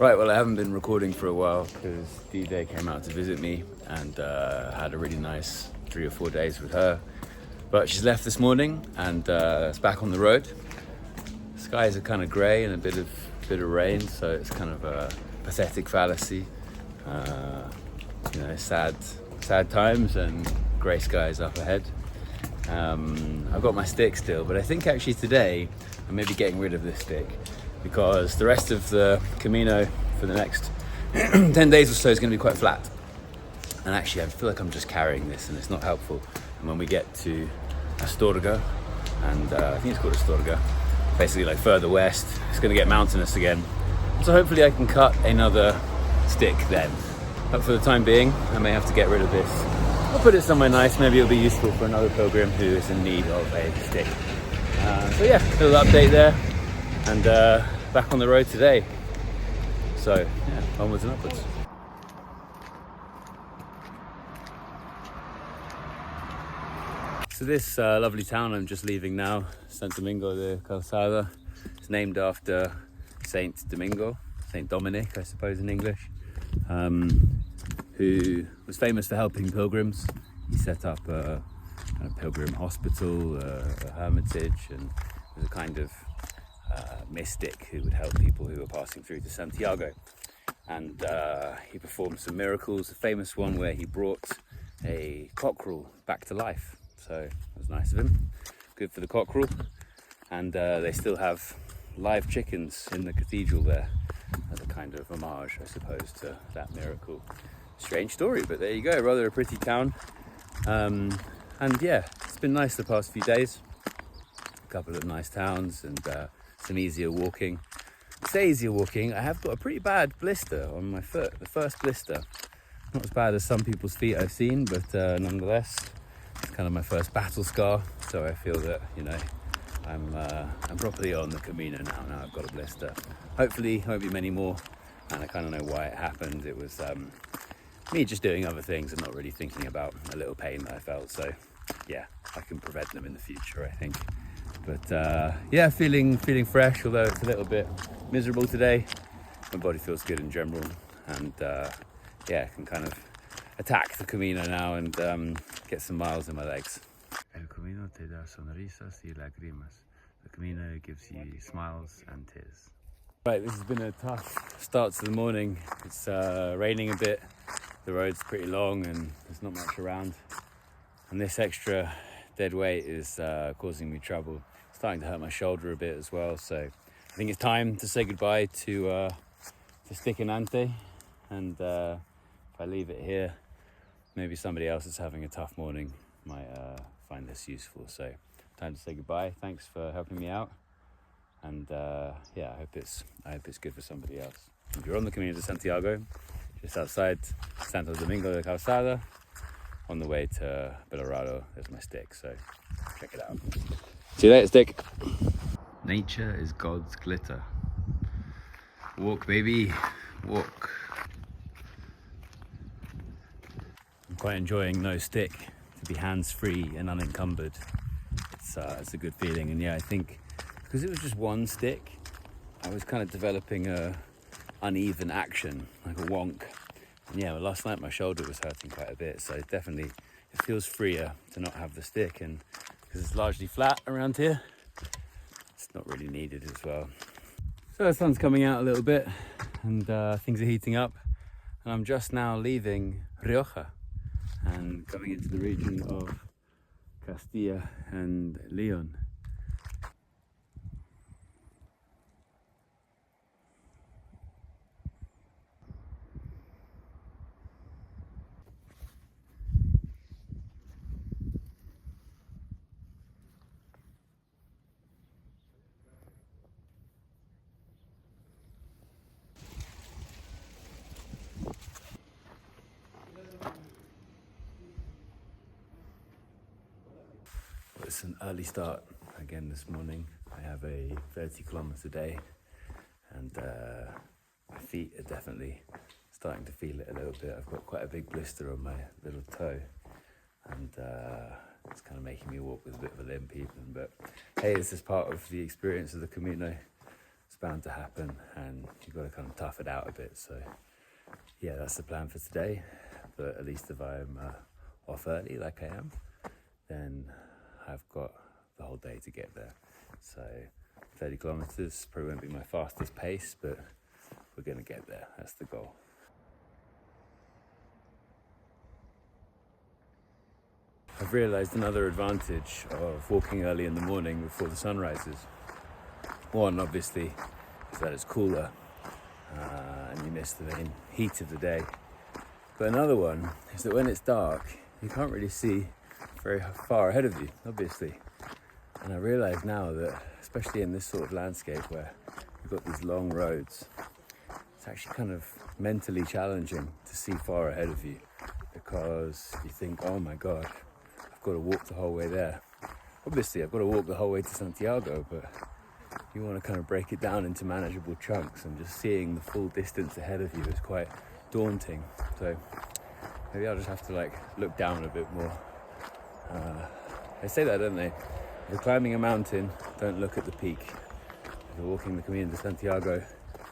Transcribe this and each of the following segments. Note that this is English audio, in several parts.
Right, well, I haven't been recording for a while because DJ came out to visit me and had a really nice 3 or 4 days with her. But she's left this morning and it's back on the road. Skies are kind of grey and a bit of rain, so it's kind of a pathetic fallacy. Sad times and grey skies up ahead. I've got my stick still, but I think actually today I'm maybe getting rid of this stick because the rest of the Camino for the next 10 days or so is going to be quite flat. And actually I feel like I'm just carrying this and it's not helpful. And when we get to Astorga, and I think it's called Astorga, basically like further west, it's going to get mountainous again. So hopefully I can cut another stick then. But for the time being, I may have to get rid of this. I'll put it somewhere nice, maybe it'll be useful for another pilgrim who is in need of a stick. So yeah, a little update there, and back on the road today. So yeah, onwards and upwards. So this lovely town I'm just leaving now, Santo Domingo de Calzada, is named after Saint Domingo, Saint Dominic, I suppose in English, who was famous for helping pilgrims. He set up a pilgrim hospital, a hermitage, and was a kind of mystic who would help people who were passing through to Santiago. And he performed some miracles, a famous one where he brought a cockerel back to life. So it was nice of him, good for the cockerel. And they still have live chickens in the cathedral there as a kind of homage, I suppose, to that miracle. Strange story, but there you go, rather a pretty town. And yeah, it's been nice the past few days. A couple of nice towns and some easier walking. I say easier walking, I have got a pretty bad blister on my foot, the first blister. Not as bad as some people's feet I've seen, but nonetheless, it's kind of my first battle scar. So I feel that, I'm properly on the Camino now I've got a blister. Hopefully, won't be many more, and I kind of know why it happened. It was me just doing other things and not really thinking about a little pain that I felt. So yeah, I can prevent them in the future, I think. But yeah, feeling fresh, although it's a little bit miserable today. My body feels good in general, and yeah, I can kind of attack the Camino now and get some miles in my legs. El Camino te da sonrisas y lágrimas. The Camino gives you smiles and tears. Right, this has been a tough start to the morning. It's raining a bit, the road's pretty long and there's not much around. And this extra dead weight is causing me trouble. It's starting to hurt my shoulder a bit as well, so I think it's time to say goodbye to Sticinante. And if I leave it here, maybe somebody else is having a tough morning might find this useful. So time to say goodbye. Thanks for helping me out. And yeah, I hope it's good for somebody else. If you're on the Camino de Santiago, just outside Santo Domingo de Calzada, on the way to Belorado, there's my stick, so check it out. See you later, stick. Nature is God's glitter. Walk, baby, walk. I'm quite enjoying no stick, to be hands-free and unencumbered. It's a good feeling, and yeah, I think because it was just one stick, I was kind of developing a uneven action, like a wonk. And yeah, well, last night my shoulder was hurting quite a bit, so definitely it feels freer to not have the stick, and because it's largely flat around here, it's not really needed as well. So the sun's coming out a little bit, and things are heating up, and I'm just now leaving Rioja and coming into the region of Castilla and Leon. It's an early start again this morning. I have a 30 kilometer day, and my feet are definitely starting to feel it a little bit. I've got quite a big blister on my little toe, and it's kind of making me walk with a bit of a limp even. But hey, this is part of the experience of the Camino. I bound to happen, and you've got to kind of tough it out a bit. So yeah, that's the plan for today. But at least if I'm off early like I am, then I've got the whole day to get there. So 30 kilometers probably won't be my fastest pace, but we're going to get there. That's the goal. I've realised another advantage of walking early in the morning before the sun rises. One, obviously, is that it's cooler and you miss the main heat of the day. But another one is that when it's dark, you can't really see very far ahead of you, obviously. And I realise now that, especially in this sort of landscape where you've got these long roads, it's actually kind of mentally challenging to see far ahead of you, because you think, oh my God, I've got to walk the whole way there. Obviously, I've got to walk the whole way to Santiago, but you want to kind of break it down into manageable chunks, and just seeing the full distance ahead of you is quite daunting. So maybe I'll just have to look down a bit more. They say that, don't they? If you're climbing a mountain, don't look at the peak. If you're walking the Camino de Santiago,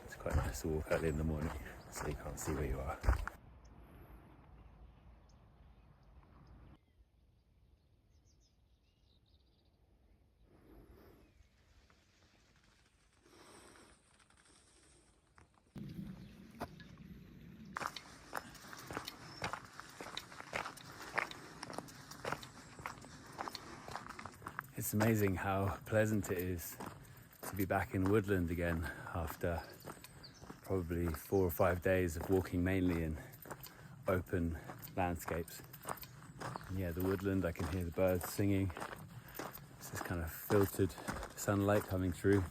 it's quite nice to walk early in the morning so you can't see where you are. It's amazing how pleasant it is to be back in woodland again after probably 4 or 5 days of walking mainly in open landscapes. And yeah, the woodland, I can hear the birds singing. It's this kind of filtered sunlight coming through.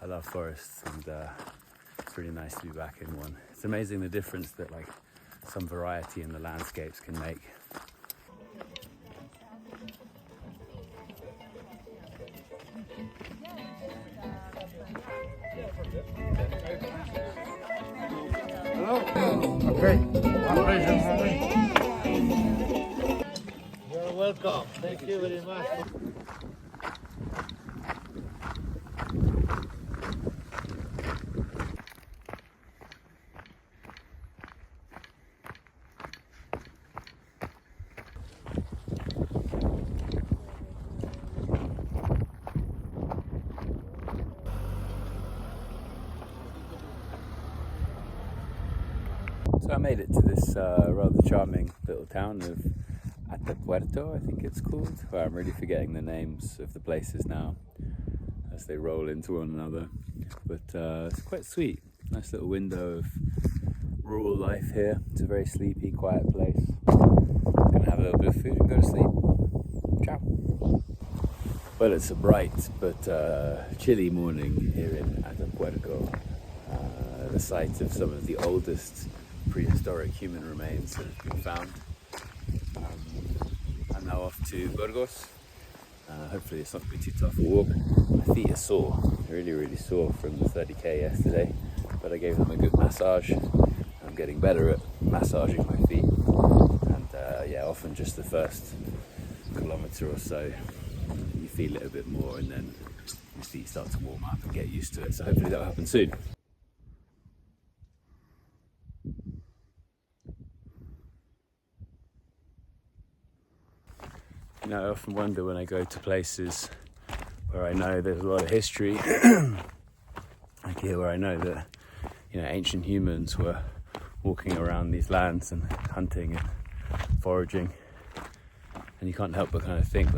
I love forests, and it's really nice to be back in one. It's amazing the difference that some variety in the landscapes can make. Okay. You're welcome. Thank you very much. So I made it to this rather charming little town of Puerto, I think it's called, where I'm really forgetting the names of the places now as they roll into one another. But it's quite sweet. Nice little window of rural life here. It's a very sleepy, quiet place. Gonna have a little bit of food and go to sleep. Ciao. Well, it's a bright but chilly morning here in Puerto, the site of some of the oldest prehistoric human remains that have been found. I'm now off to Burgos. Hopefully it's not going to be too tough a walk. My feet are sore, really, really sore from the 30k yesterday, but I gave them a good massage. I'm getting better at massaging my feet, and often just the first kilometre or so you feel it a bit more, and then your feet start to warm up and get used to it, so hopefully that'll happen soon. You know, I often wonder when I go to places where I know there's a lot of history, like here where I know that, ancient humans were walking around these lands and hunting and foraging, and you can't help but kind of think,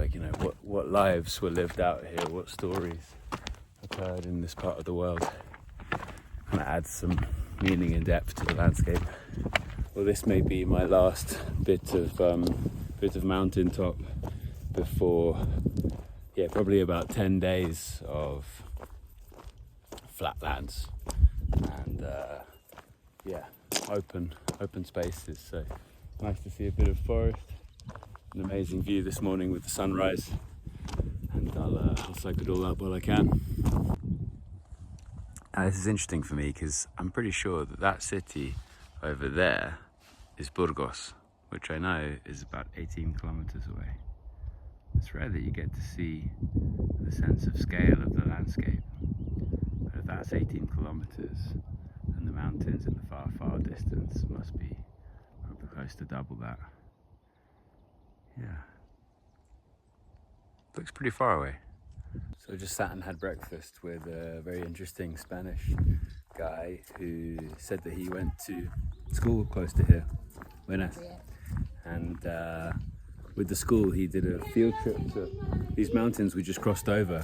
what lives were lived out here, what stories occurred in this part of the world. Kind of adds some meaning and depth to the landscape. Well, this may be my last bit of mountaintop before, probably about 10 days of flatlands and open spaces. So nice to see a bit of forest, an amazing view this morning with the sunrise, and I'll soak it all up while I can. Now, this is interesting for me because I'm pretty sure that city over there is Burgos, which I know is about 18 kilometers away. It's rare that you get to see the sense of scale of the landscape. But that's 18 kilometers, and the mountains in the far, far distance must be probably close to double that. Yeah. Looks pretty far away. So I just sat and had breakfast with a very interesting Spanish guy who said that he went to school close to here, Buenas. And with the school he did a field trip to these mountains we just crossed over,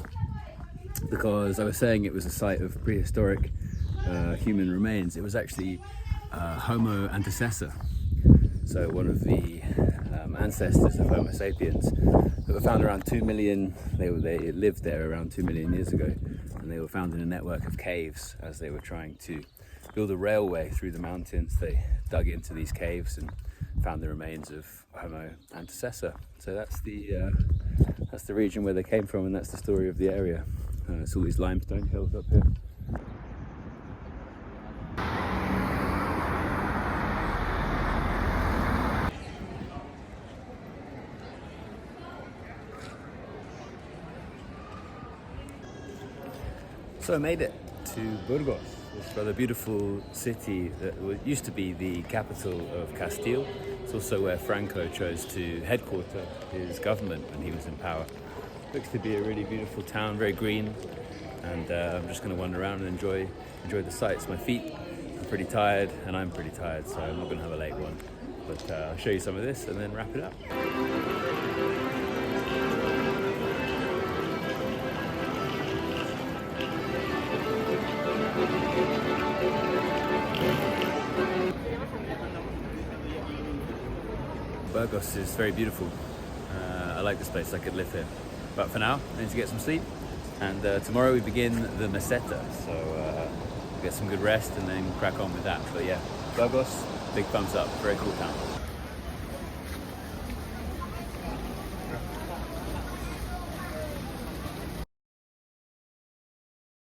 because I was saying it was a site of prehistoric human remains. It was actually Homo antecessor, so one of the ancestors of Homo sapiens that were found around 2 million, they lived there around 2 million years ago, and they were found in a network of caves as they were trying to build a railway through the mountains. They dug into these caves and found the remains of Homo antecessor. So that's the region where they came from, and that's the story of the area. It's all these limestone hills up here. So I made it to Burgos, this rather beautiful city that used to be the capital of Castile. It's also where Franco chose to headquarter his government when he was in power. Looks to be a really beautiful town, very green, and I'm just going to wander around and enjoy the sights. My feet are pretty tired, and I'm pretty tired, so I'm not going to have a late one. But I'll show you some of this and then wrap it up. Burgos is very beautiful. I like this place, I could live here. But for now, I need to get some sleep. And tomorrow we begin the meseta, so get some good rest and then crack on with that. But yeah, Burgos, big thumbs up, very cool town.